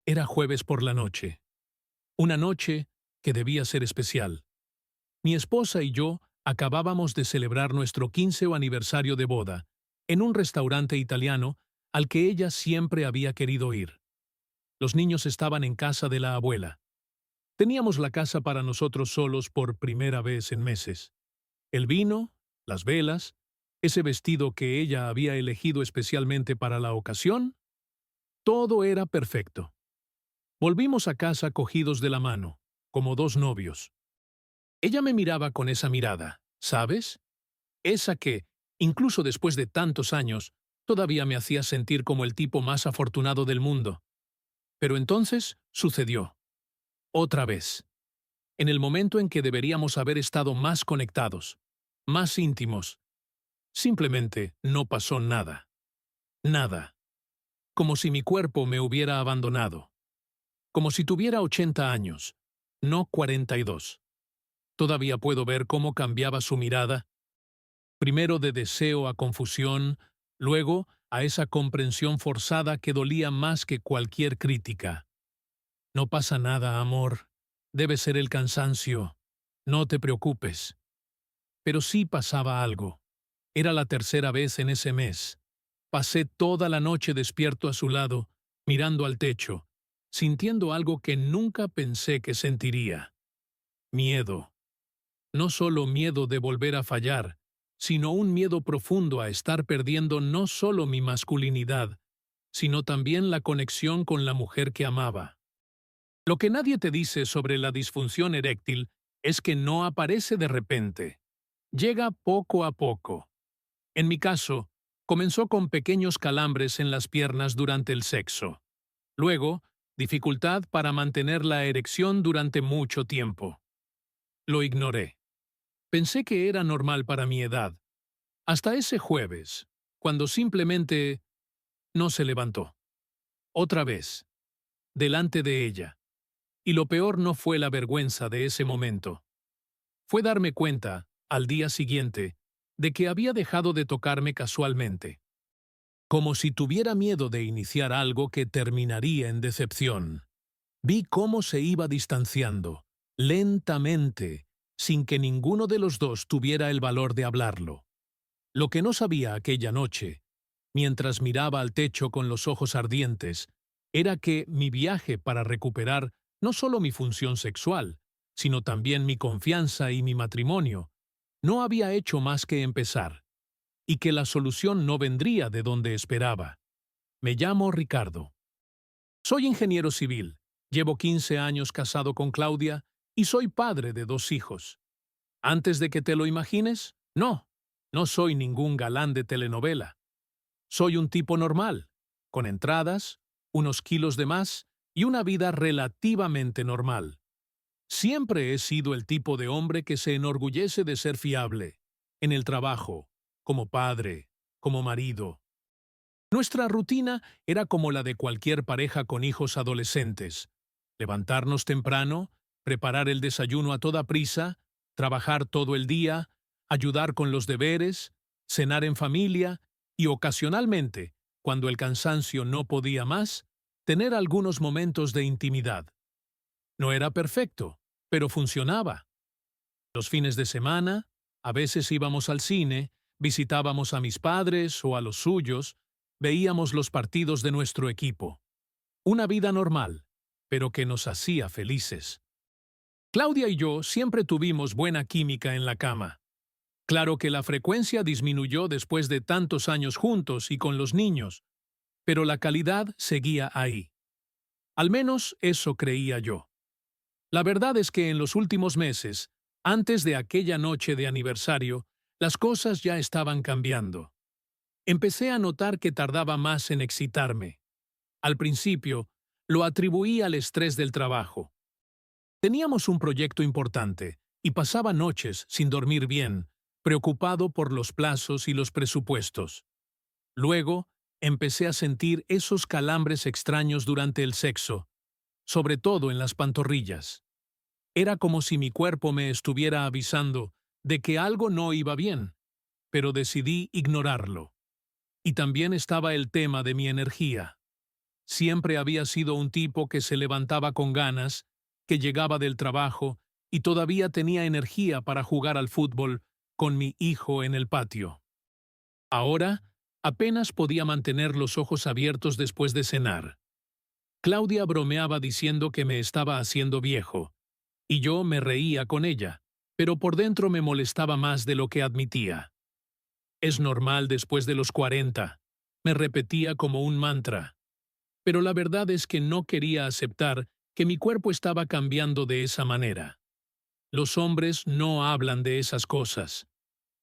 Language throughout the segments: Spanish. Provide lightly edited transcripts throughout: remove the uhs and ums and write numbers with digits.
Era jueves por la noche. Una noche que debía ser especial. Mi esposa y yo acabábamos de celebrar nuestro 15º aniversario de boda en un restaurante italiano al que ella siempre había querido ir. Los niños estaban en casa de la abuela. Teníamos la casa para nosotros solos por primera vez en meses. El vino, las velas, ese vestido que ella había elegido especialmente para la ocasión, todo era perfecto. Volvimos a casa cogidos de la mano, como dos novios. Ella me miraba con esa mirada, ¿sabes? Esa que, incluso después de tantos años, todavía me hacía sentir como el tipo más afortunado del mundo. Pero entonces sucedió. Otra vez. En el momento en que deberíamos haber estado más conectados, más íntimos. Simplemente no pasó nada. Nada. Como si mi cuerpo me hubiera abandonado. Como si tuviera 80 años, no 42. Todavía puedo ver cómo cambiaba su mirada, primero de deseo a confusión, luego a esa comprensión forzada que dolía más que cualquier crítica. No pasa nada, amor. Debe ser el cansancio. No te preocupes. Pero sí pasaba algo. Era la tercera vez en ese mes. Pasé toda la noche despierto a su lado, mirando al techo, sintiendo algo que nunca pensé que sentiría. Miedo. No solo miedo de volver a fallar, sino un miedo profundo a estar perdiendo no solo mi masculinidad, sino también la conexión con la mujer que amaba. Lo que nadie te dice sobre la disfunción eréctil es que no aparece de repente. Llega poco a poco. En mi caso, comenzó con pequeños calambres en las piernas durante el sexo. Luego, dificultad para mantener la erección durante mucho tiempo. Lo ignoré. Pensé que era normal para mi edad. Hasta ese jueves, cuando simplemente no se levantó. Otra vez, delante de ella. Y lo peor no fue la vergüenza de ese momento. Fue darme cuenta, al día siguiente, de que había dejado de tocarme casualmente. Como si tuviera miedo de iniciar algo que terminaría en decepción. Vi cómo se iba distanciando, lentamente, sin que ninguno de los dos tuviera el valor de hablarlo. Lo que no sabía aquella noche, mientras miraba al techo con los ojos ardientes, era que mi viaje para recuperar no solo mi función sexual, sino también mi confianza y mi matrimonio, no había hecho más que empezar, y que la solución no vendría de donde esperaba. Me llamo Ricardo. Soy ingeniero civil, llevo 15 años casado con Claudia y soy padre de 2 hijos. Antes de que te lo imagines, no soy ningún galán de telenovela. Soy un tipo normal, con entradas, unos kilos de más y una vida relativamente normal. Siempre he sido el tipo de hombre que se enorgullece de ser fiable, en el trabajo, como padre, como marido. Nuestra rutina era como la de cualquier pareja con hijos adolescentes. Levantarnos temprano, preparar el desayuno a toda prisa, trabajar todo el día, ayudar con los deberes, cenar en familia y ocasionalmente, cuando el cansancio no podía más, tener algunos momentos de intimidad. No era perfecto, pero funcionaba. Los fines de semana, a veces íbamos al cine, visitábamos a mis padres o a los suyos, veíamos los partidos de nuestro equipo. Una vida normal, pero que nos hacía felices. Claudia y yo siempre tuvimos buena química en la cama. Claro que la frecuencia disminuyó después de tantos años juntos y con los niños, pero la calidad seguía ahí. Al menos eso creía yo. La verdad es que en los últimos meses, antes de aquella noche de aniversario, las cosas ya estaban cambiando. Empecé a notar que tardaba más en excitarme. Al principio, lo atribuí al estrés del trabajo. Teníamos un proyecto importante y pasaba noches sin dormir bien, preocupado por los plazos y los presupuestos. Luego, empecé a sentir esos calambres extraños durante el sexo, sobre todo en las pantorrillas. Era como si mi cuerpo me estuviera avisando de que algo no iba bien, pero decidí ignorarlo. Y también estaba el tema de mi energía. Siempre había sido un tipo que se levantaba con ganas, que llegaba del trabajo y todavía tenía energía para jugar al fútbol con mi hijo en el patio. Ahora, apenas podía mantener los ojos abiertos después de cenar. Claudia bromeaba diciendo que me estaba haciendo viejo, y yo me reía con ella, pero por dentro me molestaba más de lo que admitía. Es normal después de los 40, me repetía como un mantra. Pero la verdad es que no quería aceptar que mi cuerpo estaba cambiando de esa manera. Los hombres no hablan de esas cosas.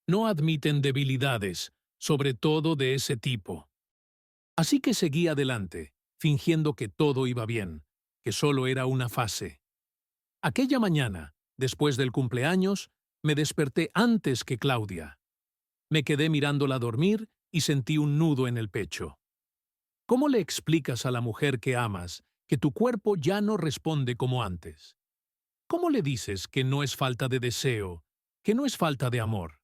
No admiten debilidades, sobre todo de ese tipo. Así que seguí adelante, fingiendo que todo iba bien, que solo era una fase. Aquella mañana, después del cumpleaños, me desperté antes que Claudia. Me quedé mirándola dormir y sentí un nudo en el pecho. ¿Cómo le explicas a la mujer que amas que tu cuerpo ya no responde como antes? ¿Cómo le dices que no es falta de deseo, que no es falta de amor?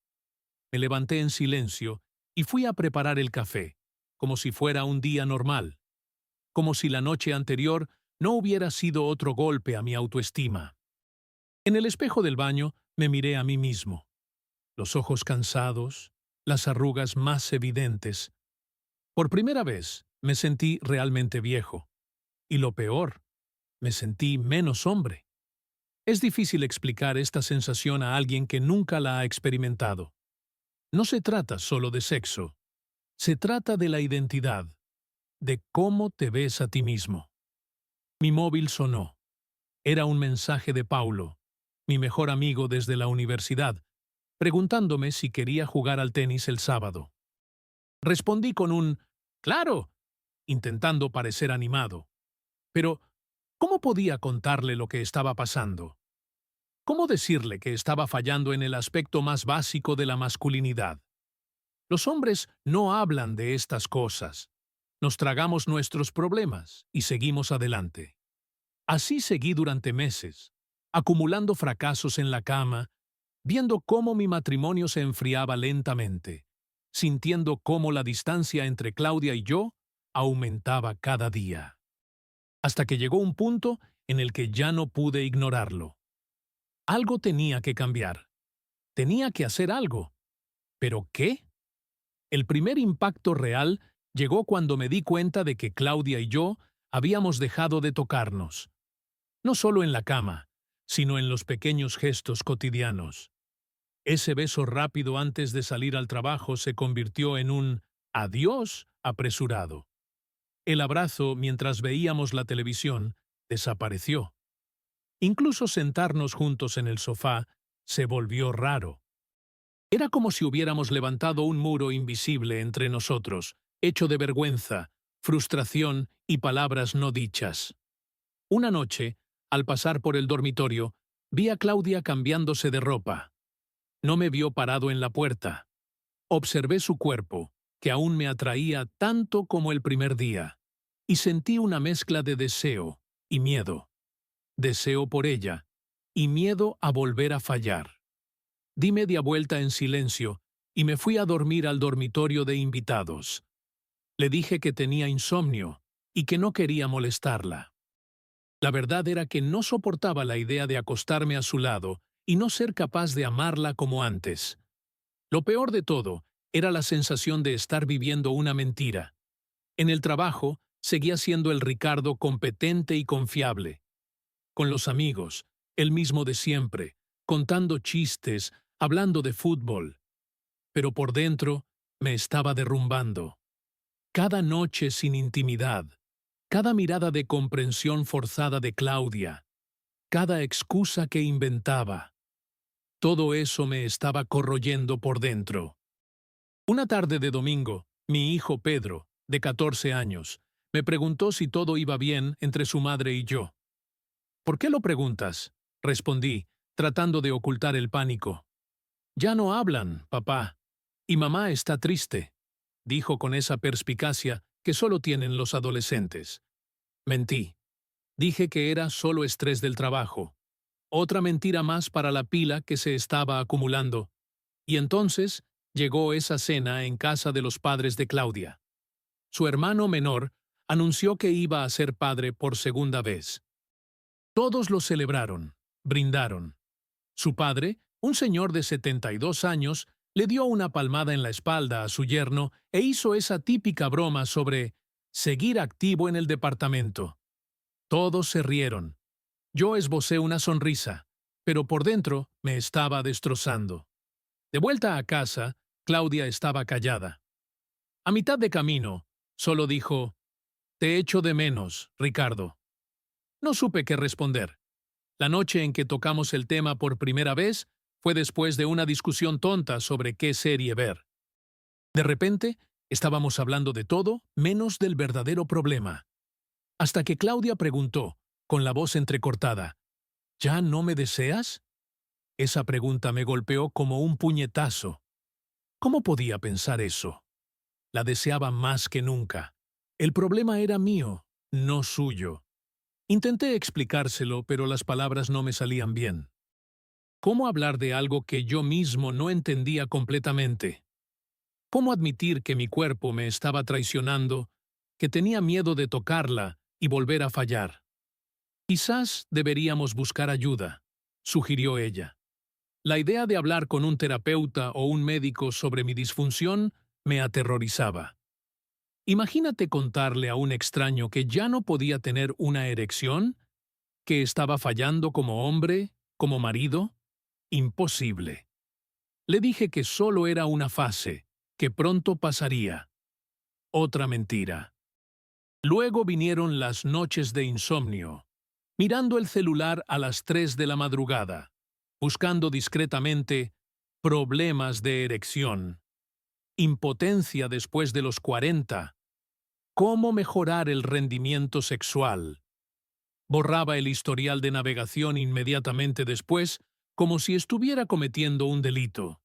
Me levanté en silencio y fui a preparar el café, como si fuera un día normal, como si la noche anterior no hubiera sido otro golpe a mi autoestima. En el espejo del baño me miré a mí mismo, los ojos cansados, las arrugas más evidentes. Por primera vez me sentí realmente viejo. Y lo peor, me sentí menos hombre. Es difícil explicar esta sensación a alguien que nunca la ha experimentado. No se trata solo de sexo. Se trata de la identidad, de cómo te ves a ti mismo. Mi móvil sonó. Era un mensaje de Paulo, mi mejor amigo desde la universidad, preguntándome si quería jugar al tenis el sábado. Respondí con un «Claro», intentando parecer animado. Pero, ¿cómo podía contarle lo que estaba pasando? ¿Cómo decirle que estaba fallando en el aspecto más básico de la masculinidad? Los hombres no hablan de estas cosas. Nos tragamos nuestros problemas y seguimos adelante. Así seguí durante meses, acumulando fracasos en la cama, viendo cómo mi matrimonio se enfriaba lentamente, sintiendo cómo la distancia entre Claudia y yo aumentaba cada día. Hasta que llegó un punto en el que ya no pude ignorarlo. Algo tenía que cambiar. Tenía que hacer algo. ¿Pero qué? El primer impacto real llegó cuando me di cuenta de que Claudia y yo habíamos dejado de tocarnos. No solo en la cama, sino en los pequeños gestos cotidianos. Ese beso rápido antes de salir al trabajo se convirtió en un adiós apresurado. El abrazo mientras veíamos la televisión desapareció. Incluso sentarnos juntos en el sofá se volvió raro. Era como si hubiéramos levantado un muro invisible entre nosotros, hecho de vergüenza, frustración y palabras no dichas. Una noche, al pasar por el dormitorio, vi a Claudia cambiándose de ropa. No me vio parado en la puerta. Observé su cuerpo, que aún me atraía tanto como el primer día, y sentí una mezcla de deseo y miedo. Deseo por ella y miedo a volver a fallar. Di media vuelta en silencio y me fui a dormir al dormitorio de invitados. Le dije que tenía insomnio y que no quería molestarla. La verdad era que no soportaba la idea de acostarme a su lado y no ser capaz de amarla como antes. Lo peor de todo era la sensación de estar viviendo una mentira. En el trabajo seguía siendo el Ricardo competente y confiable. Con los amigos, el mismo de siempre, contando chistes, hablando de fútbol. Pero por dentro me estaba derrumbando. Cada noche sin intimidad, cada mirada de comprensión forzada de Claudia, cada excusa que inventaba. Todo eso me estaba corroyendo por dentro. Una tarde de domingo, mi hijo Pedro, de 14 años, me preguntó si todo iba bien entre su madre y yo. ¿Por qué lo preguntas?, respondí, tratando de ocultar el pánico. Ya no hablan, papá, y mamá está triste, dijo con esa perspicacia que solo tienen los adolescentes. Mentí. Dije que era solo estrés del trabajo. Otra mentira más para la pila que se estaba acumulando. Y entonces llegó esa cena en casa de los padres de Claudia. Su hermano menor anunció que iba a ser padre por segunda vez. Todos lo celebraron, brindaron. Su padre, un señor de 72 años, le dio una palmada en la espalda a su yerno e hizo esa típica broma sobre seguir activo en el departamento. Todos se rieron. Yo esbocé una sonrisa, pero por dentro me estaba destrozando. De vuelta a casa, Claudia estaba callada. A mitad de camino, solo dijo, «Te echo de menos, Ricardo». No supe qué responder. La noche en que tocamos el tema por primera vez fue después de una discusión tonta sobre qué serie ver. De repente, estábamos hablando de todo menos del verdadero problema. Hasta que Claudia preguntó, con la voz entrecortada, «¿Ya no me deseas?». Esa pregunta me golpeó como un puñetazo. ¿Cómo podía pensar eso? La deseaba más que nunca. El problema era mío, no suyo. Intenté explicárselo, pero las palabras no me salían bien. ¿Cómo hablar de algo que yo mismo no entendía completamente? ¿Cómo admitir que mi cuerpo me estaba traicionando, que tenía miedo de tocarla y volver a fallar? Quizás deberíamos buscar ayuda, sugirió ella. La idea de hablar con un terapeuta o un médico sobre mi disfunción me aterrorizaba. Imagínate contarle a un extraño que ya no podía tener una erección, que estaba fallando como hombre, como marido. Imposible. Le dije que solo era una fase, que pronto pasaría. Otra mentira. Luego vinieron las noches de insomnio, mirando el celular a las 3 de la madrugada, buscando discretamente problemas de erección, impotencia después de los 40, cómo mejorar el rendimiento sexual. Borraba el historial de navegación inmediatamente después, como si estuviera cometiendo un delito.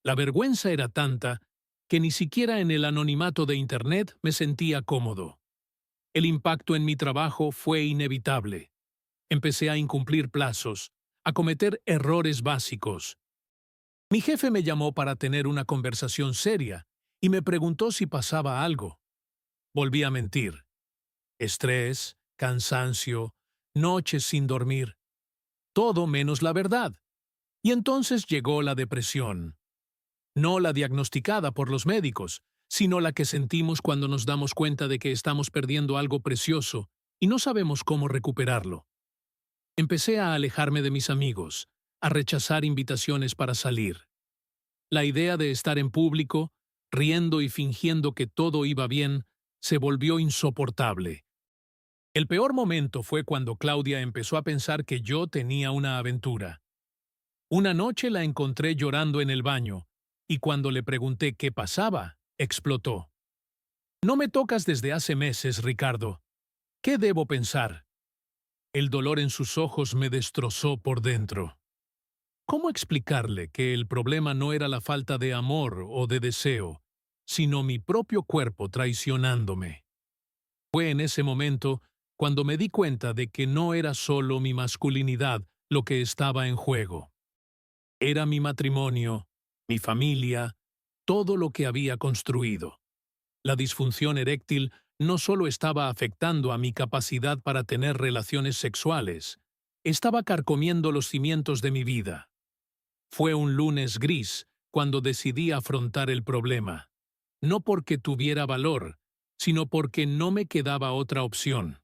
La vergüenza era tanta que ni siquiera en el anonimato de Internet me sentía cómodo. El impacto en mi trabajo fue inevitable. Empecé a incumplir plazos, a cometer errores básicos. Mi jefe me llamó para tener una conversación seria y me preguntó si pasaba algo. Volví a mentir. Estrés, cansancio, noches sin dormir. Todo menos la verdad. Y entonces llegó la depresión. No la diagnosticada por los médicos, sino la que sentimos cuando nos damos cuenta de que estamos perdiendo algo precioso y no sabemos cómo recuperarlo. Empecé a alejarme de mis amigos, a rechazar invitaciones para salir. La idea de estar en público, riendo y fingiendo que todo iba bien, se volvió insoportable. El peor momento fue cuando Claudia empezó a pensar que yo tenía una aventura. Una noche la encontré llorando en el baño, y cuando le pregunté qué pasaba, explotó. «No me tocas desde hace meses, Ricardo. ¿Qué debo pensar?». El dolor en sus ojos me destrozó por dentro. ¿Cómo explicarle que el problema no era la falta de amor o de deseo, sino mi propio cuerpo traicionándome? Fue en ese momento cuando me di cuenta de que no era solo mi masculinidad lo que estaba en juego. Era mi matrimonio, mi familia, todo lo que había construido. La disfunción eréctil no solo estaba afectando a mi capacidad para tener relaciones sexuales, estaba carcomiendo los cimientos de mi vida. Fue un lunes gris cuando decidí afrontar el problema, no porque tuviera valor, sino porque no me quedaba otra opción.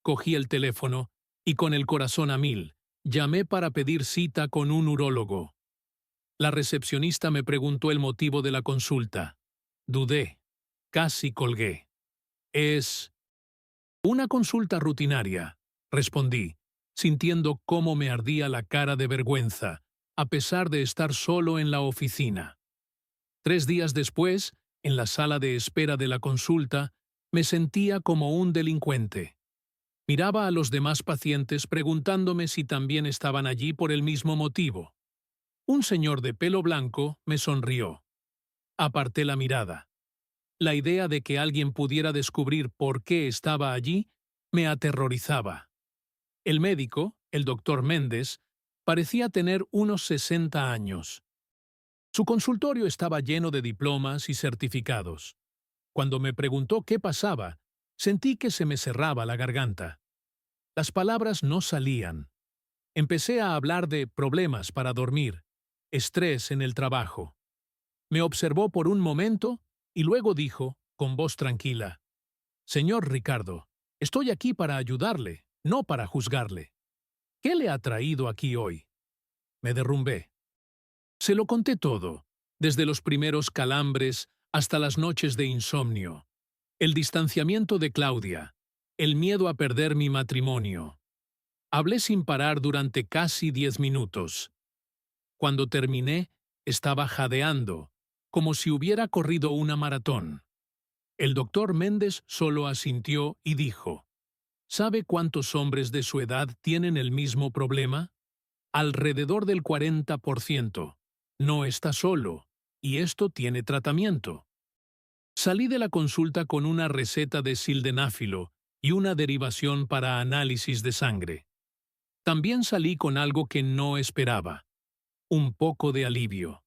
Cogí el teléfono y con el corazón a mil, llamé para pedir cita con un urólogo. La recepcionista me preguntó el motivo de la consulta. Dudé. Casi colgué. «Es una consulta rutinaria», respondí, sintiendo cómo me ardía la cara de vergüenza, a pesar de estar solo en la oficina. 3 días después, en la sala de espera de la consulta, me sentía como un delincuente. Miraba a los demás pacientes preguntándome si también estaban allí por el mismo motivo. Un señor de pelo blanco me sonrió. Aparté la mirada. La idea de que alguien pudiera descubrir por qué estaba allí me aterrorizaba. El médico, el doctor Méndez, parecía tener unos 60 años. Su consultorio estaba lleno de diplomas y certificados. Cuando me preguntó qué pasaba, Sentí que se me cerraba la garganta. Las palabras no salían. Empecé a hablar de problemas para dormir, estrés en el trabajo. Me observó por un momento y luego dijo, con voz tranquila, «Señor Ricardo, estoy aquí para ayudarle, no para juzgarle. ¿Qué le ha traído aquí hoy?» Me derrumbé. Se lo conté todo, desde los primeros calambres hasta las noches de insomnio, el distanciamiento de Claudia, el miedo a perder mi matrimonio. Hablé sin parar durante casi 10 minutos. Cuando terminé, estaba jadeando, como si hubiera corrido una maratón. El doctor Méndez solo asintió y dijo, ¿sabe cuántos hombres de su edad tienen el mismo problema? Alrededor del 40%. No está solo, y esto tiene tratamiento. Salí de la consulta con una receta de sildenafilo y una derivación para análisis de sangre. También salí con algo que no esperaba, un poco de alivio.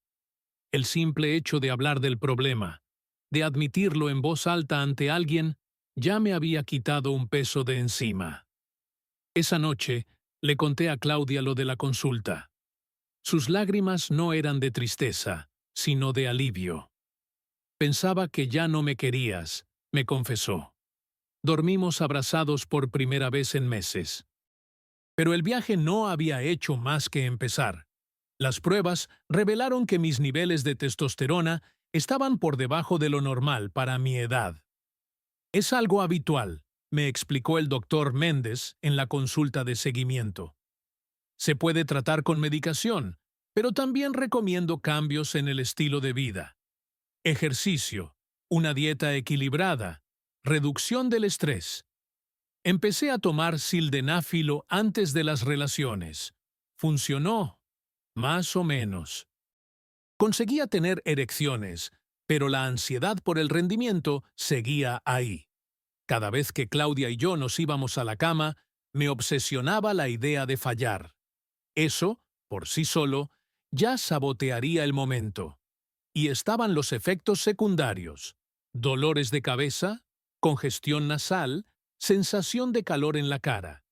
El simple hecho de hablar del problema, de admitirlo en voz alta ante alguien, ya me había quitado un peso de encima. Esa noche le conté a Claudia lo de la consulta. Sus lágrimas no eran de tristeza, sino de alivio. Pensaba que ya no me querías, me confesó. Dormimos abrazados por primera vez en meses. Pero el viaje no había hecho más que empezar. Las pruebas revelaron que mis niveles de testosterona estaban por debajo de lo normal para mi edad. Es algo habitual, me explicó el doctor Méndez en la consulta de seguimiento. Se puede tratar con medicación, pero también recomiendo cambios en el estilo de vida. Ejercicio, una dieta equilibrada, reducción del estrés. Empecé a tomar sildenafilo antes de las relaciones. Funcionó, más o menos. Conseguía tener erecciones, pero la ansiedad por el rendimiento seguía ahí. Cada vez que Claudia y yo nos íbamos a la cama, me obsesionaba la idea de fallar. Eso, por sí solo, ya sabotearía el momento. Y estaban los efectos secundarios: dolores de cabeza, congestión nasal, sensación de calor en la cara.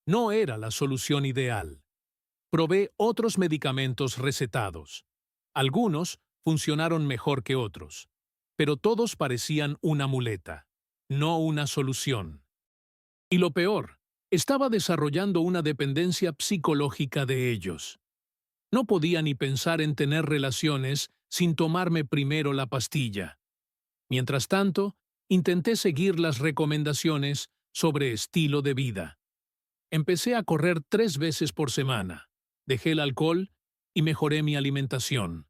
No era la solución ideal. Probé otros medicamentos recetados. Algunos funcionaron mejor que otros, pero todos parecían una muleta, no una solución. Y lo peor, estaba desarrollando una dependencia psicológica de ellos. No podía ni pensar en tener relaciones sin tomarme primero la pastilla. Mientras tanto, intenté seguir las recomendaciones sobre estilo de vida. Empecé a correr 3 veces por semana, dejé el alcohol y mejoré mi alimentación.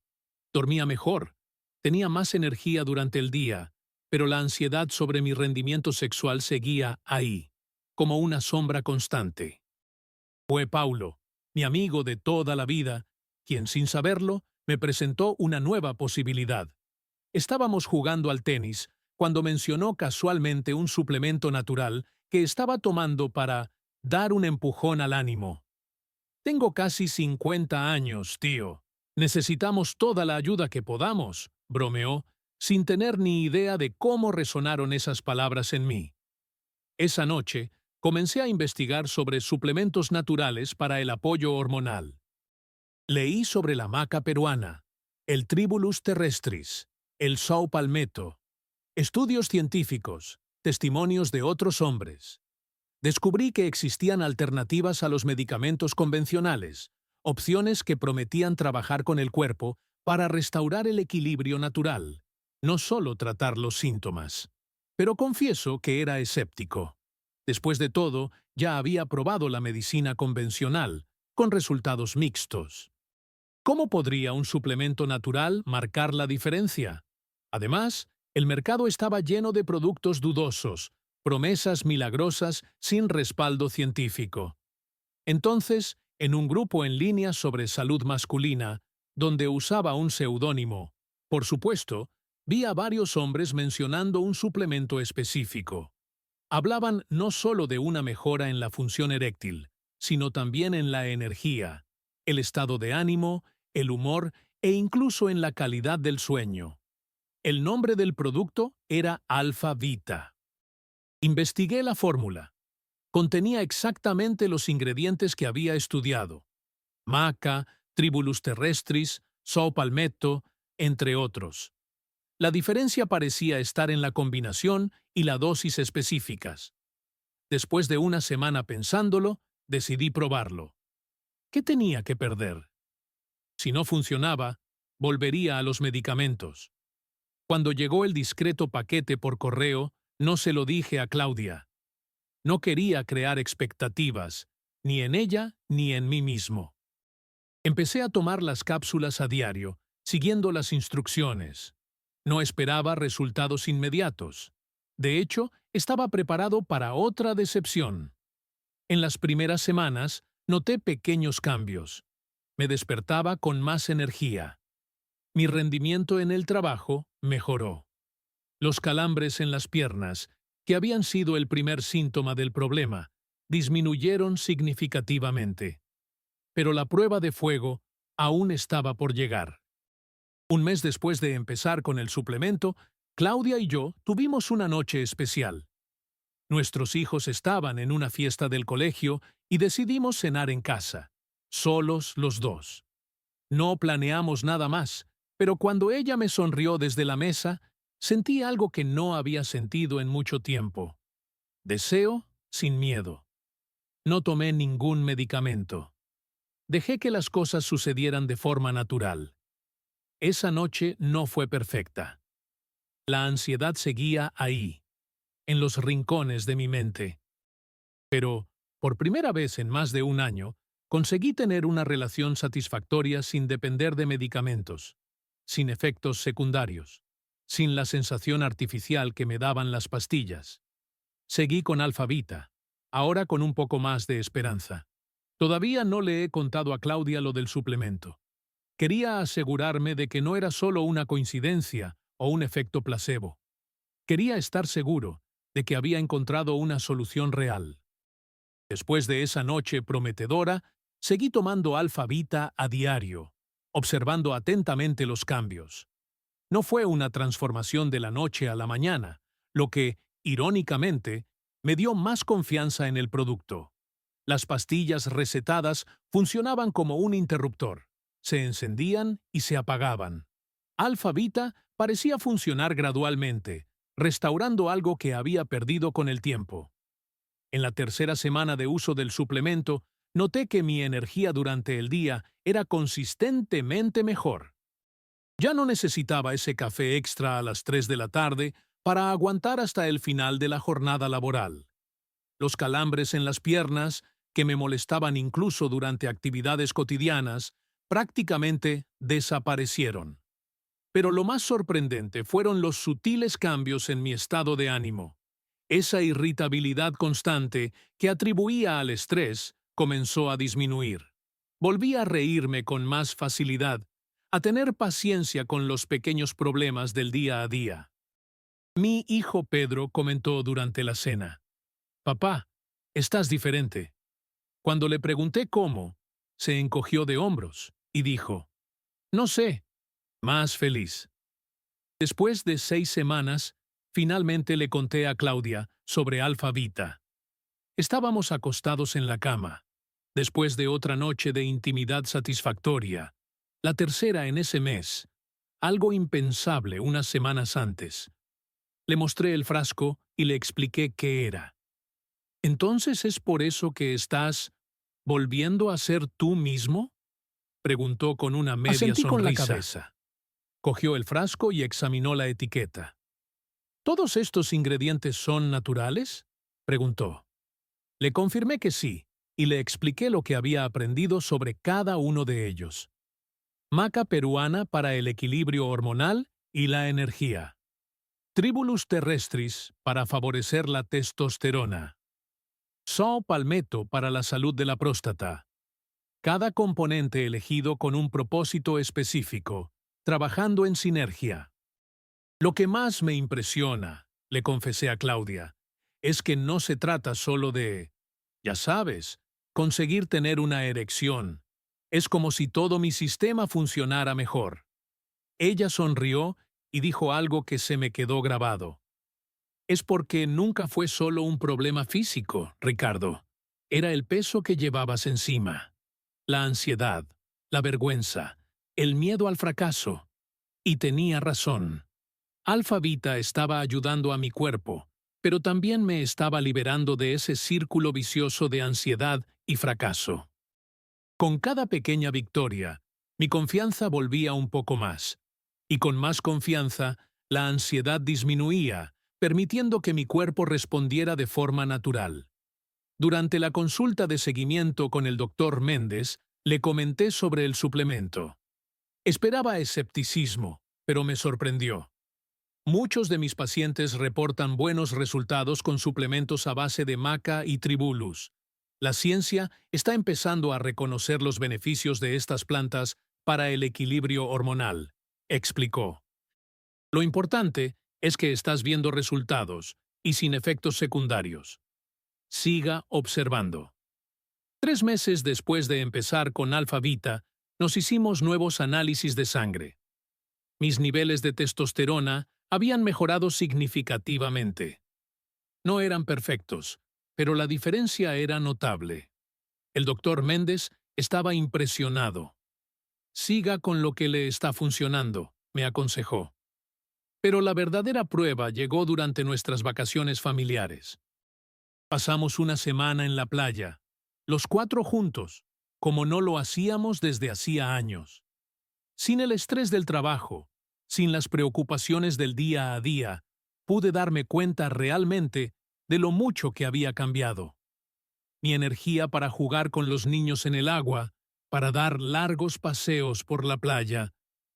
Dormía mejor, tenía más energía durante el día, pero la ansiedad sobre mi rendimiento sexual seguía ahí, como una sombra constante. Fue Paulo, mi amigo de toda la vida, quien sin saberlo me presentó una nueva posibilidad. Estábamos jugando al tenis cuando mencionó casualmente un suplemento natural que estaba tomando para dar un empujón al ánimo. Tengo casi 50 años, tío. Necesitamos toda la ayuda que podamos, bromeó, sin tener ni idea de cómo resonaron esas palabras en mí. Esa noche, comencé a investigar sobre suplementos naturales para el apoyo hormonal. Leí sobre la maca peruana, el Tribulus terrestris, el Sao Palmetto, estudios científicos, testimonios de otros hombres. Descubrí que existían alternativas a los medicamentos convencionales, opciones que prometían trabajar con el cuerpo para restaurar el equilibrio natural, no solo tratar los síntomas. Pero confieso que era escéptico. Después de todo, ya había probado la medicina convencional, con resultados mixtos. ¿Cómo podría un suplemento natural marcar la diferencia? Además, el mercado estaba lleno de productos dudosos, promesas milagrosas sin respaldo científico. Entonces, en un grupo en línea sobre salud masculina, donde usaba un seudónimo, por supuesto, vi a varios hombres mencionando un suplemento específico. Hablaban no solo de una mejora en la función eréctil, sino también en la energía, el estado de ánimo, el humor e incluso en la calidad del sueño. El nombre del producto era Alpha Vita. Investigué la fórmula. Contenía exactamente los ingredientes que había estudiado: maca, Tribulus terrestris, sao palmetto, entre otros. La diferencia parecía estar en la combinación y la dosis específicas. Después de una semana pensándolo, decidí probarlo. ¿Qué tenía que perder? Si no funcionaba, volvería a los medicamentos. Cuando llegó el discreto paquete por correo, no se lo dije a Claudia. No quería crear expectativas, ni en ella ni en mí mismo. Empecé a tomar las cápsulas a diario, siguiendo las instrucciones. No esperaba resultados inmediatos. De hecho, estaba preparado para otra decepción. En las primeras semanas, noté pequeños cambios. Me despertaba con más energía. Mi rendimiento en el trabajo mejoró. Los calambres en las piernas, que habían sido el primer síntoma del problema, disminuyeron significativamente. Pero la prueba de fuego aún estaba por llegar. Un mes después de empezar con el suplemento, Claudia y yo tuvimos una noche especial. Nuestros hijos estaban en una fiesta del colegio y decidimos cenar en casa, solos los dos. No planeamos nada más, pero cuando ella me sonrió desde la mesa, sentí algo que no había sentido en mucho tiempo. Deseo sin miedo. No tomé ningún medicamento. Dejé que las cosas sucedieran de forma natural. Esa noche no fue perfecta. La ansiedad seguía ahí, en los rincones de mi mente. Pero, por primera vez en más de un año, conseguí tener una relación satisfactoria sin depender de medicamentos, sin efectos secundarios, sin la sensación artificial que me daban las pastillas. Seguí con Alphavita, ahora con un poco más de esperanza. Todavía no le he contado a Claudia lo del suplemento. Quería asegurarme de que no era solo una coincidencia o un efecto placebo. Quería estar seguro de que había encontrado una solución real. Después de esa noche prometedora, seguí tomando Alphavita a diario, observando atentamente los cambios. No fue una transformación de la noche a la mañana, lo que, irónicamente, me dio más confianza en el producto. Las pastillas recetadas funcionaban como un interruptor. Se encendían y se apagaban. Alphavita parecía funcionar gradualmente, restaurando algo que había perdido con el tiempo. En la tercera semana de uso del suplemento, noté que mi energía durante el día era consistentemente mejor. Ya no necesitaba ese café extra a las 3 de la tarde para aguantar hasta el final de la jornada laboral. Los calambres en las piernas, que me molestaban incluso durante actividades cotidianas, prácticamente desaparecieron. Pero lo más sorprendente fueron los sutiles cambios en mi estado de ánimo. Esa irritabilidad constante que atribuía al estrés comenzó a disminuir. Volví a reírme con más facilidad, a tener paciencia con los pequeños problemas del día a día. Mi hijo Pedro comentó durante la cena: «Papá, estás diferente». Cuando le pregunté cómo, se encogió de hombros y dijo: «No sé, más feliz». Después de 6 semanas, finalmente le conté a Claudia sobre Alphavita. Estábamos acostados en la cama, después de otra noche de intimidad satisfactoria, la tercera en ese mes, algo impensable unas semanas antes. Le mostré el frasco y le expliqué qué era. «¿Entonces es por eso que estás volviendo a ser tú mismo?», preguntó con una media Asentí con la sonrisa. cabeza. Cogió el frasco y examinó la etiqueta. «¿Todos estos ingredientes son naturales?», preguntó. Le confirmé que sí, y le expliqué lo que había aprendido sobre cada uno de ellos. Maca peruana para el equilibrio hormonal y la energía. Tribulus terrestris para favorecer la testosterona. Sao palmetto para la salud de la próstata. Cada componente elegido con un propósito específico, trabajando en sinergia. Lo que más me impresiona, le confesé a Claudia, es que no se trata solo de, ya sabes, conseguir tener una erección. Es como si todo mi sistema funcionara mejor. Ella sonrió y dijo algo que se me quedó grabado. es porque nunca fue solo un problema físico, Ricardo. Era el peso que llevabas encima, la ansiedad, la vergüenza, el miedo al fracaso. Y tenía razón. Alfa Vita estaba ayudando a mi cuerpo, pero también me estaba liberando de ese círculo vicioso de ansiedad y fracaso. Con cada pequeña victoria, mi confianza volvía un poco más. Y con más confianza, la ansiedad disminuía, permitiendo que mi cuerpo respondiera de forma natural. Durante la consulta de seguimiento con el doctor Méndez, le comenté sobre el suplemento. Esperaba escepticismo, pero me sorprendió. Muchos de mis pacientes reportan buenos resultados con suplementos a base de maca y tribulus. La ciencia está empezando a reconocer los beneficios de estas plantas para el equilibrio hormonal, explicó. Lo importante es que estás viendo resultados y sin efectos secundarios. Siga observando. 3 meses después de empezar con Alfa Vita, nos hicimos nuevos análisis de sangre. Mis niveles de testosterona habían mejorado significativamente. No eran perfectos, pero la diferencia era notable. El doctor Méndez estaba impresionado. Siga con lo que le está funcionando, me aconsejó. Pero la verdadera prueba llegó durante nuestras vacaciones familiares. Pasamos una semana en la playa, los 4 juntos, como no lo hacíamos desde hacía años. Sin el estrés del trabajo, sin las preocupaciones del día a día, pude darme cuenta realmente de lo mucho que había cambiado. Mi energía para jugar con los niños en el agua, para dar largos paseos por la playa,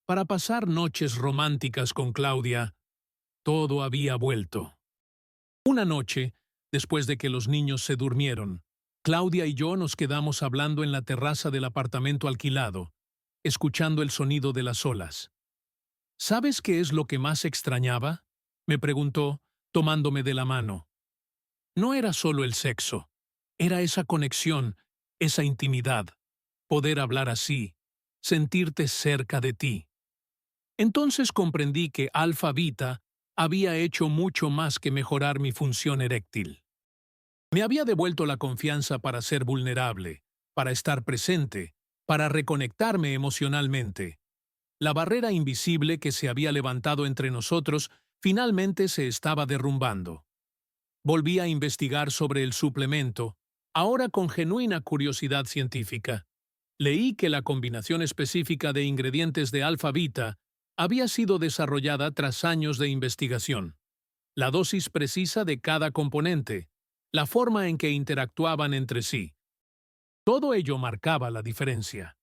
para pasar noches románticas con Claudia, todo había vuelto. Una noche, después de que los niños se durmieron, Claudia y yo nos quedamos hablando en la terraza del apartamento alquilado, escuchando el sonido de las olas. ¿Sabes qué es lo que más extrañaba?, me preguntó, tomándome de la mano. No era solo el sexo, era esa conexión, esa intimidad, poder hablar así, sentirte cerca de ti. Entonces comprendí que Alfa Vita había hecho mucho más que mejorar mi función eréctil. Me había devuelto la confianza para ser vulnerable, para estar presente, para reconectarme emocionalmente. La barrera invisible que se había levantado entre nosotros finalmente se estaba derrumbando. Volví a investigar sobre el suplemento, ahora con genuina curiosidad científica. Leí que la combinación específica de ingredientes de Alfa Vita había sido desarrollada tras años de investigación. La dosis precisa de cada componente, la forma en que interactuaban entre sí. Todo ello marcaba la diferencia.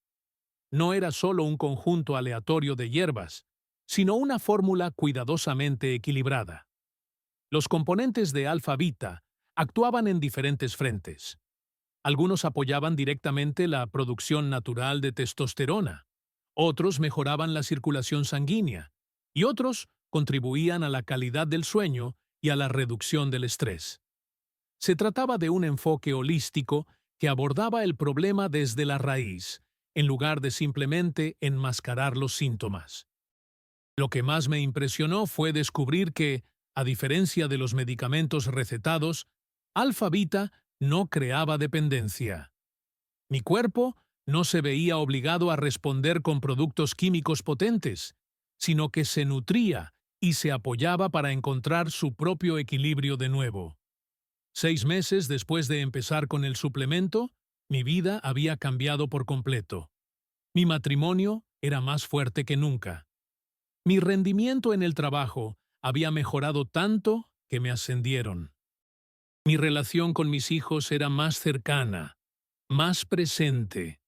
No era solo un conjunto aleatorio de hierbas, sino una fórmula cuidadosamente equilibrada. Los componentes de Alfa Vita actuaban en diferentes frentes. Algunos apoyaban directamente la producción natural de testosterona, otros mejoraban la circulación sanguínea, y otros contribuían a la calidad del sueño y a la reducción del estrés. Se trataba de un enfoque holístico que abordaba el problema desde la raíz, en lugar de simplemente enmascarar los síntomas. Lo que más me impresionó fue descubrir que, a diferencia de los medicamentos recetados, Alfa Vita no creaba dependencia. Mi cuerpo no se veía obligado a responder con productos químicos potentes, sino que se nutría y se apoyaba para encontrar su propio equilibrio de nuevo. 6 meses después de empezar con el suplemento, mi vida había cambiado por completo. Mi matrimonio era más fuerte que nunca. Mi rendimiento en el trabajo había mejorado tanto que me ascendieron. Mi relación con mis hijos era más cercana, más presente,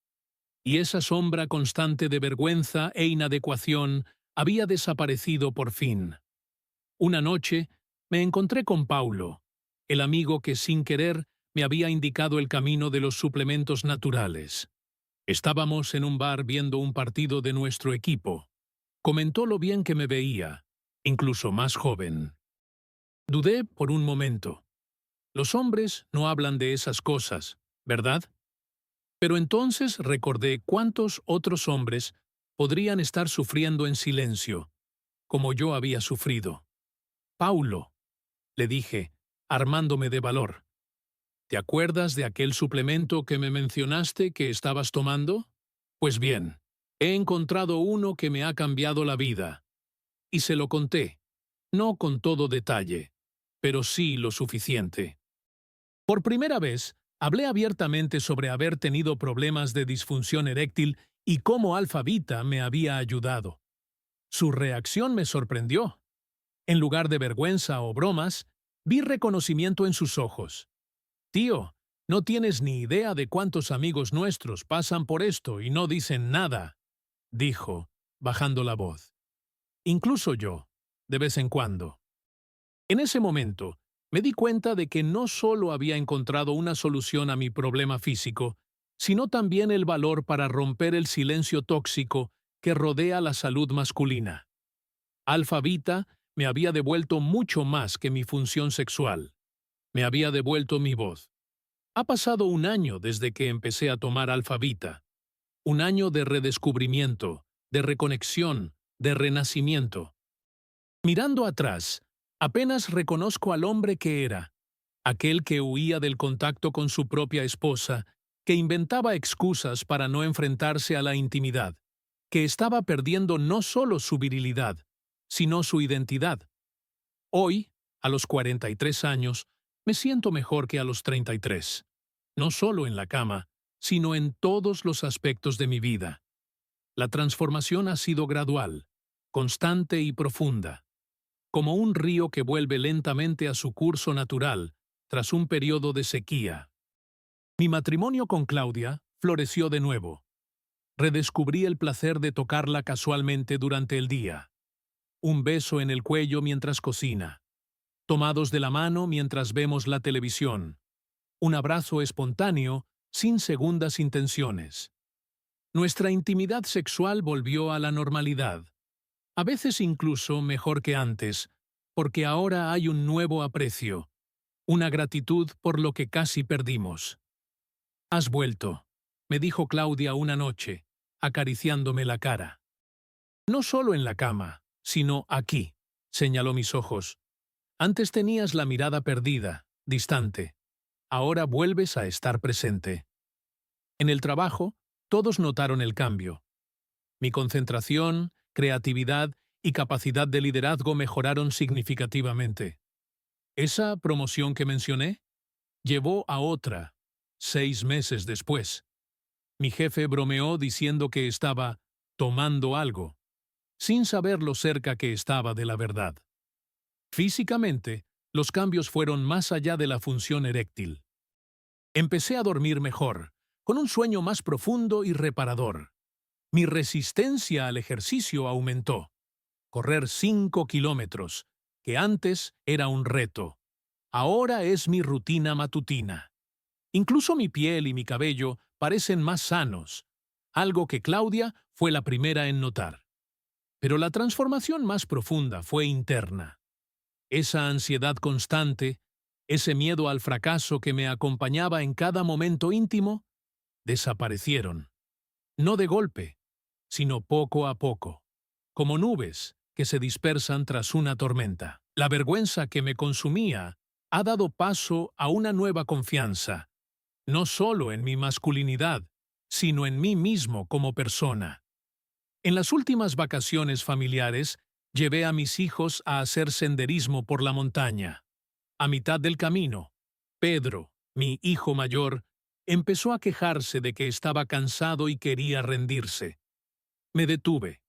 y esa sombra constante de vergüenza e inadecuación había desaparecido por fin. Una noche me encontré con Paulo, el amigo que sin querer me había indicado el camino de los suplementos naturales. Estábamos en un bar viendo un partido de nuestro equipo. Comentó lo bien que me veía, incluso más joven. Dudé por un momento. Los hombres no hablan de esas cosas, ¿verdad? Pero entonces recordé cuántos otros hombres podrían estar sufriendo en silencio, como yo había sufrido. Paulo, le dije, armándome de valor. ¿Te acuerdas de aquel suplemento que me mencionaste que estabas tomando? Pues bien, he encontrado uno que me ha cambiado la vida. Y se lo conté, no con todo detalle, pero sí lo suficiente. Por primera vez, hablé abiertamente sobre haber tenido problemas de disfunción eréctil y cómo Alfa Vita me había ayudado. Su reacción me sorprendió. En lugar de vergüenza o bromas, vi reconocimiento en sus ojos. Tío, no tienes ni idea de cuántos amigos nuestros pasan por esto y no dicen nada, dijo, bajando la voz. Incluso yo, de vez en cuando. En ese momento, me di cuenta de que no solo había encontrado una solución a mi problema físico, sino también el valor para romper el silencio tóxico que rodea la salud masculina. Alfa Vita me había devuelto mucho más que mi función sexual. Me había devuelto mi voz. Ha pasado un año desde que empecé a tomar Alfa Vita. Un año de redescubrimiento, de reconexión, de renacimiento. Mirando atrás, apenas reconozco al hombre que era, aquel que huía del contacto con su propia esposa, que inventaba excusas para no enfrentarse a la intimidad, que estaba perdiendo no solo su virilidad, sino su identidad. Hoy, a los 43 años, me siento mejor que a los 33, no solo en la cama, sino en todos los aspectos de mi vida. La transformación ha sido gradual, constante y profunda, como un río que vuelve lentamente a su curso natural tras un periodo de sequía. Mi matrimonio con Claudia floreció de nuevo. Redescubrí el placer de tocarla casualmente durante el día. Un beso en el cuello mientras cocina. Tomados de la mano mientras vemos la televisión. Un abrazo espontáneo, sin segundas intenciones. Nuestra intimidad sexual volvió a la normalidad. A veces incluso mejor que antes, porque ahora hay un nuevo aprecio, una gratitud por lo que casi perdimos. Has vuelto, me dijo Claudia una noche, acariciándome la cara. No solo en la cama, sino aquí, señaló mis ojos. Antes tenías la mirada perdida, distante. Ahora vuelves a estar presente. En el trabajo, todos notaron el cambio. Mi concentración, creatividad y capacidad de liderazgo mejoraron significativamente. Esa promoción que mencioné llevó a otra, 6 meses después. Mi jefe bromeó diciendo que estaba tomando algo, sin saber lo cerca que estaba de la verdad. Físicamente, los cambios fueron más allá de la función eréctil. Empecé a dormir mejor, con un sueño más profundo y reparador. Mi resistencia al ejercicio aumentó. Correr 5 kilómetros, que antes era un reto. Ahora es mi rutina matutina. Incluso mi piel y mi cabello parecen más sanos, algo que Claudia fue la primera en notar. Pero la transformación más profunda fue interna. Esa ansiedad constante, ese miedo al fracaso que me acompañaba en cada momento íntimo, desaparecieron. No de golpe, sino poco a poco, como nubes que se dispersan tras una tormenta. La vergüenza que me consumía ha dado paso a una nueva confianza, no solo en mi masculinidad, sino en mí mismo como persona. En las últimas vacaciones familiares, llevé a mis hijos a hacer senderismo por la montaña. A mitad del camino, Pedro, mi hijo mayor, empezó a quejarse de que estaba cansado y quería rendirse. Me detuve,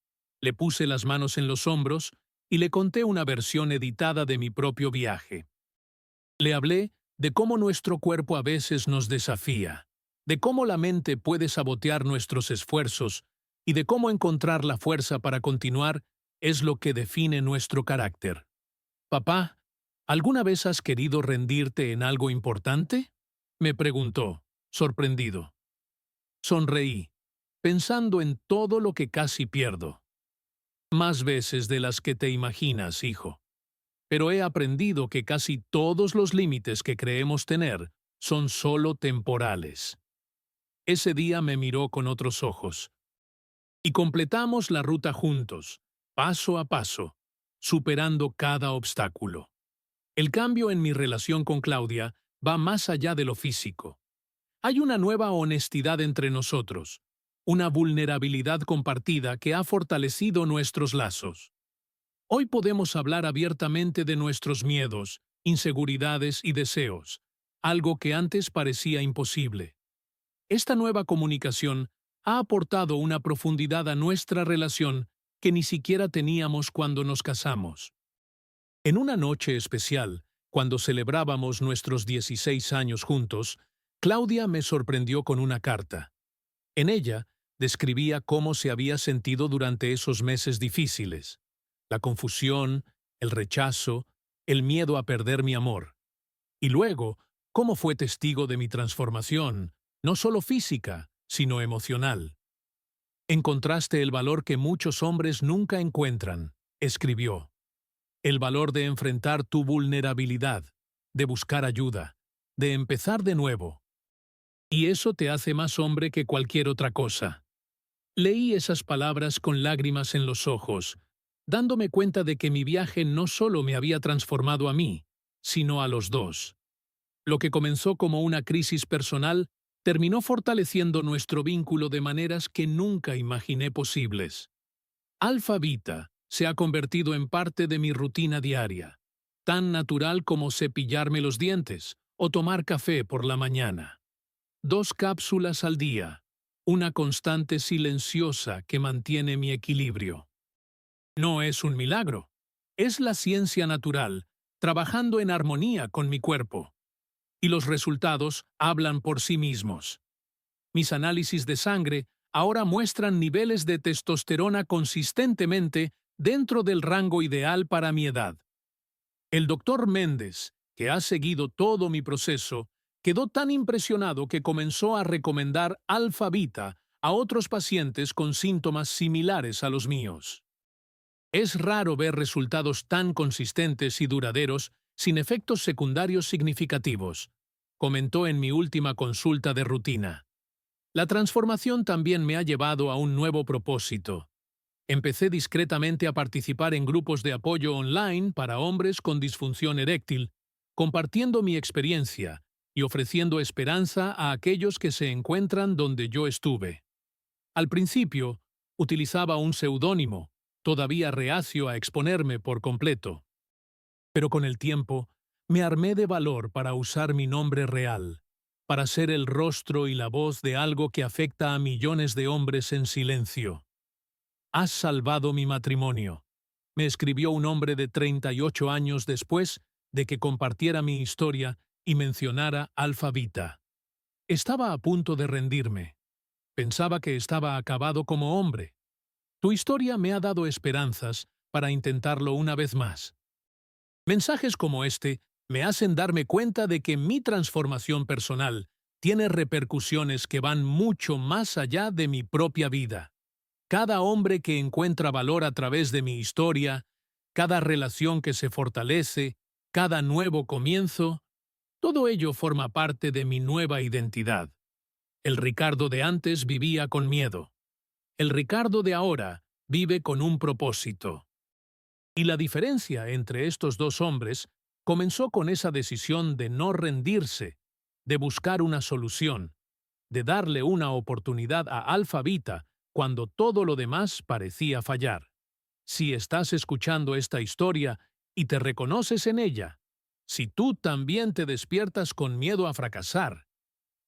le puse las manos en los hombros y le conté una versión editada de mi propio viaje. Le hablé de cómo nuestro cuerpo a veces nos desafía, de cómo la mente puede sabotear nuestros esfuerzos y de cómo encontrar la fuerza para continuar es lo que define nuestro carácter. Papá, ¿alguna vez has querido rendirte en algo importante? Me preguntó, sorprendido. Sonreí, pensando en todo lo que casi pierdo. Más veces de las que te imaginas, hijo. Pero he aprendido que casi todos los límites que creemos tener son solo temporales. Ese día me miró con otros ojos. Y completamos la ruta juntos, paso a paso, superando cada obstáculo. El cambio en mi relación con Claudia va más allá de lo físico. Hay una nueva honestidad entre nosotros, una vulnerabilidad compartida que ha fortalecido nuestros lazos. Hoy podemos hablar abiertamente de nuestros miedos, inseguridades y deseos, algo que antes parecía imposible. Esta nueva comunicación ha aportado una profundidad a nuestra relación que ni siquiera teníamos cuando nos casamos. En una noche especial, cuando celebrábamos nuestros 16 años juntos, Claudia me sorprendió con una carta. En ella, describía cómo se había sentido durante esos meses difíciles. La confusión, el rechazo, el miedo a perder mi amor. Y luego, cómo fue testigo de mi transformación, no solo física, sino emocional. Encontraste el valor que muchos hombres nunca encuentran, escribió. El valor de enfrentar tu vulnerabilidad, de buscar ayuda, de empezar de nuevo. Y eso te hace más hombre que cualquier otra cosa. Leí esas palabras con lágrimas en los ojos, dándome cuenta de que mi viaje no solo me había transformado a mí, sino a los dos. Lo que comenzó como una crisis personal terminó fortaleciendo nuestro vínculo de maneras que nunca imaginé posibles. Alfa Vita se ha convertido en parte de mi rutina diaria, tan natural como cepillarme los dientes o tomar café por la mañana. 2 cápsulas al día, una constante silenciosa que mantiene mi equilibrio. No es un milagro, es la ciencia natural, trabajando en armonía con mi cuerpo. Y los resultados hablan por sí mismos. Mis análisis de sangre ahora muestran niveles de testosterona consistentemente dentro del rango ideal para mi edad. El doctor Méndez, que ha seguido todo mi proceso, quedó tan impresionado que comenzó a recomendar Alfa Vita a otros pacientes con síntomas similares a los míos. Es raro ver resultados tan consistentes y duraderos sin efectos secundarios significativos, comentó en mi última consulta de rutina. La transformación también me ha llevado a un nuevo propósito. Empecé discretamente a participar en grupos de apoyo online para hombres con disfunción eréctil, compartiendo mi experiencia y ofreciendo esperanza a aquellos que se encuentran donde yo estuve. Al principio, utilizaba un seudónimo, todavía reacio a exponerme por completo. Pero con el tiempo, me armé de valor para usar mi nombre real, para ser el rostro y la voz de algo que afecta a millones de hombres en silencio. Has salvado mi matrimonio, me escribió un hombre de 38 años después de que compartiera mi historia y mencionara Alfa Vita. Estaba a punto de rendirme. Pensaba que estaba acabado como hombre. Tu historia me ha dado esperanzas para intentarlo una vez más. Mensajes como este me hacen darme cuenta de que mi transformación personal tiene repercusiones que van mucho más allá de mi propia vida. Cada hombre que encuentra valor a través de mi historia, cada relación que se fortalece, cada nuevo comienzo, todo ello forma parte de mi nueva identidad. El Ricardo de antes vivía con miedo. El Ricardo de ahora vive con un propósito. Y la diferencia entre estos dos hombres comenzó con esa decisión de no rendirse, de buscar una solución, de darle una oportunidad a Alfa Vita cuando todo lo demás parecía fallar. Si estás escuchando esta historia y te reconoces en ella, si tú también te despiertas con miedo a fracasar,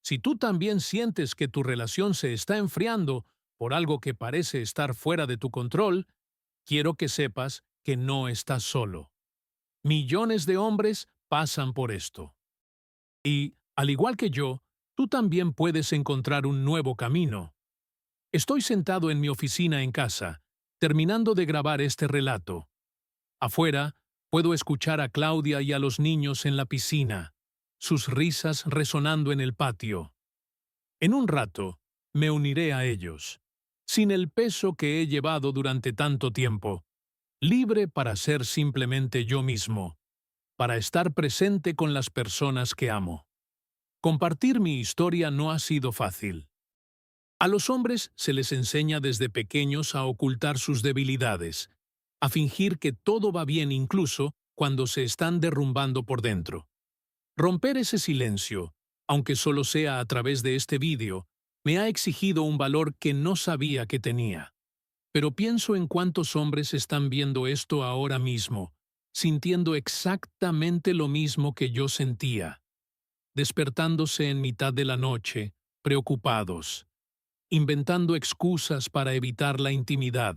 si tú también sientes que tu relación se está enfriando por algo que parece estar fuera de tu control, quiero que sepas que no estás solo. Millones de hombres pasan por esto. Y, al igual que yo, tú también puedes encontrar un nuevo camino. Estoy sentado en mi oficina en casa, terminando de grabar este relato. Afuera, puedo escuchar a Claudia y a los niños en la piscina, sus risas resonando en el patio. En un rato, me uniré a ellos, sin el peso que he llevado durante tanto tiempo, libre para ser simplemente yo mismo, para estar presente con las personas que amo. Compartir mi historia no ha sido fácil. A los hombres se les enseña desde pequeños a ocultar sus debilidades, a fingir que todo va bien incluso cuando se están derrumbando por dentro. Romper ese silencio, aunque solo sea a través de este vídeo, me ha exigido un valor que no sabía que tenía. Pero pienso en cuántos hombres están viendo esto ahora mismo, sintiendo exactamente lo mismo que yo sentía, despertándose en mitad de la noche, preocupados, inventando excusas para evitar la intimidad,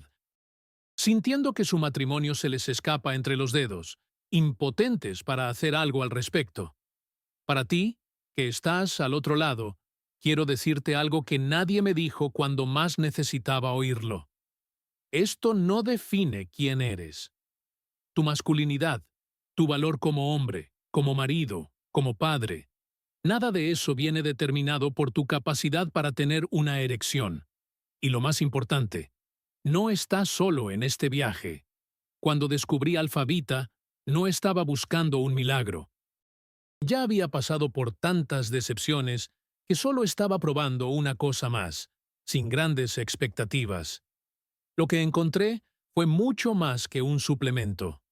sintiendo que su matrimonio se les escapa entre los dedos, impotentes para hacer algo al respecto. Para ti, que estás al otro lado, quiero decirte algo que nadie me dijo cuando más necesitaba oírlo. Esto no define quién eres. Tu masculinidad, tu valor como hombre, como marido, como padre, nada de eso viene determinado por tu capacidad para tener una erección. Y lo más importante, no estás solo en este viaje. Cuando descubrí Alfavita, no estaba buscando un milagro. Ya había pasado por tantas decepciones que solo estaba probando una cosa más, sin grandes expectativas. Lo que encontré fue mucho más que un suplemento.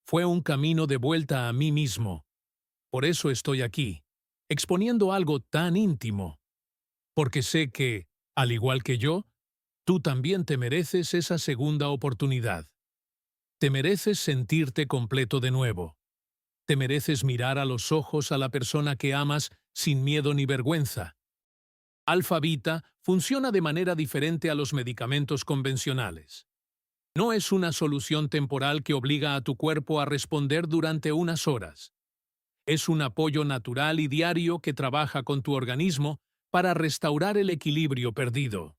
Fue un camino de vuelta a mí mismo. Por eso estoy aquí, exponiendo algo tan íntimo. Porque sé que, al igual que yo, tú también te mereces esa segunda oportunidad. Te mereces sentirte completo de nuevo. Te mereces mirar a los ojos a la persona que amas sin miedo ni vergüenza. Alfavita funciona de manera diferente a los medicamentos convencionales. No es una solución temporal que obliga a tu cuerpo a responder durante unas horas. Es un apoyo natural y diario que trabaja con tu organismo para restaurar el equilibrio perdido.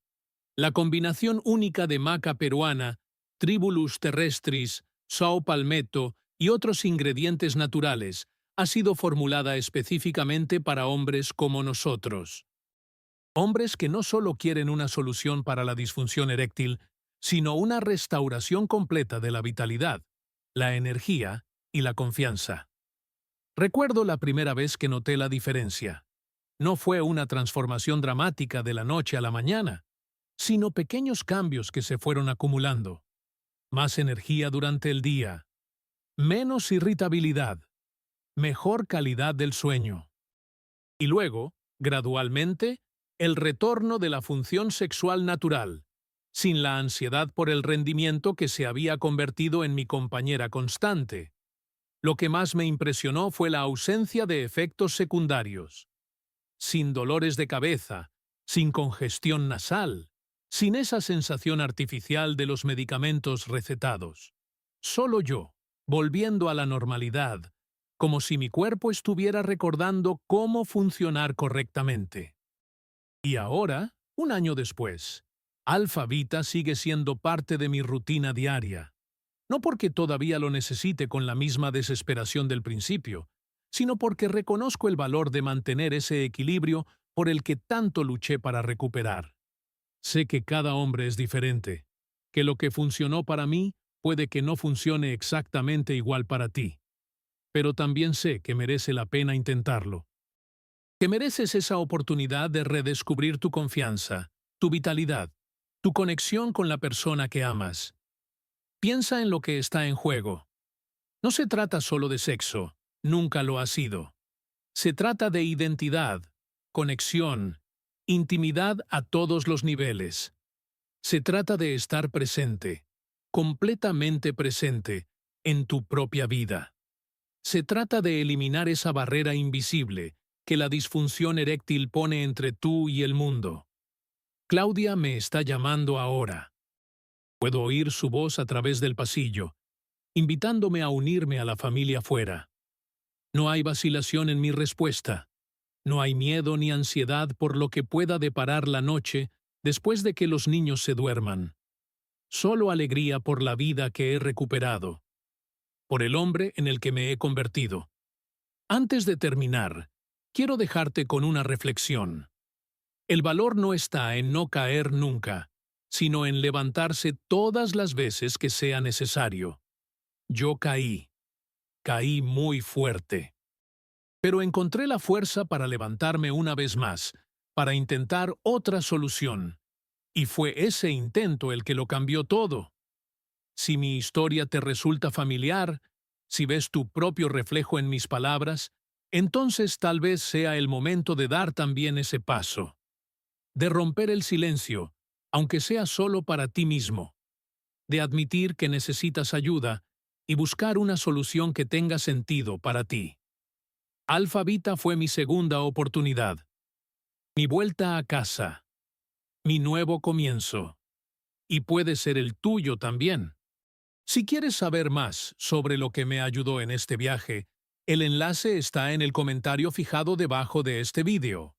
La combinación única de maca peruana, Tribulus terrestris, sao palmetto y otros ingredientes naturales ha sido formulada específicamente para hombres como nosotros. Hombres que no solo quieren una solución para la disfunción eréctil, sino una restauración completa de la vitalidad, la energía y la confianza. Recuerdo la primera vez que noté la diferencia. No fue una transformación dramática de la noche a la mañana, sino pequeños cambios que se fueron acumulando. Más energía durante el día, menos irritabilidad, mejor calidad del sueño. Y luego, gradualmente, el retorno de la función sexual natural, sin la ansiedad por el rendimiento que se había convertido en mi compañera constante. Lo que más me impresionó fue la ausencia de efectos secundarios. Sin dolores de cabeza, sin congestión nasal, sin esa sensación artificial de los medicamentos recetados. Solo yo, volviendo a la normalidad, como si mi cuerpo estuviera recordando cómo funcionar correctamente. Y ahora, un año después, Alfavita sigue siendo parte de mi rutina diaria. No porque todavía lo necesite con la misma desesperación del principio, sino porque reconozco el valor de mantener ese equilibrio por el que tanto luché para recuperar. Sé que cada hombre es diferente, que lo que funcionó para mí puede que no funcione exactamente igual para ti. Pero también sé que merece la pena intentarlo. Que mereces esa oportunidad de redescubrir tu confianza, tu vitalidad, tu conexión con la persona que amas. Piensa en lo que está en juego. No se trata solo de sexo, nunca lo ha sido. Se trata de identidad, conexión, intimidad a todos los niveles. Se trata de estar presente, completamente presente, en tu propia vida. Se trata de eliminar esa barrera invisible que la disfunción eréctil pone entre tú y el mundo. Claudia me está llamando ahora. Puedo oír su voz a través del pasillo, invitándome a unirme a la familia fuera. No hay vacilación en mi respuesta. No hay miedo ni ansiedad por lo que pueda deparar la noche después de que los niños se duerman. Solo alegría por la vida que he recuperado, por el hombre en el que me he convertido. Antes de terminar, quiero dejarte con una reflexión. El valor no está en no caer nunca, sino en levantarse todas las veces que sea necesario. Yo caí muy fuerte. Pero encontré la fuerza para levantarme una vez más, para intentar otra solución. Y fue ese intento el que lo cambió todo. Si mi historia te resulta familiar, Si ves tu propio reflejo en mis palabras, entonces tal vez sea el momento de dar también ese paso, de romper el silencio, aunque sea solo para ti mismo, de admitir que necesitas ayuda y buscar una solución que tenga sentido para ti. Alfa Vita fue mi segunda oportunidad, mi vuelta a casa, mi nuevo comienzo, y puede ser el tuyo también. Si quieres saber más sobre lo que me ayudó en este viaje, el enlace está en el comentario fijado debajo de este vídeo.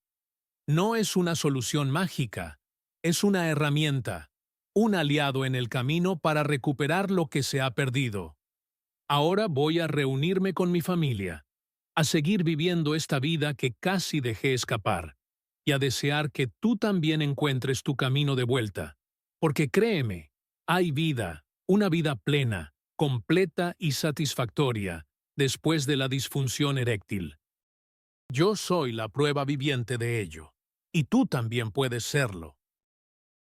No es una solución mágica, es una herramienta, un aliado en el camino para recuperar lo que se ha perdido. Ahora voy a reunirme con mi familia, a seguir viviendo esta vida que casi dejé escapar, y a desear que tú también encuentres tu camino de vuelta. Porque créeme, hay vida, una vida plena, completa y satisfactoria, después de la disfunción eréctil. Yo soy la prueba viviente de ello, y tú también puedes serlo.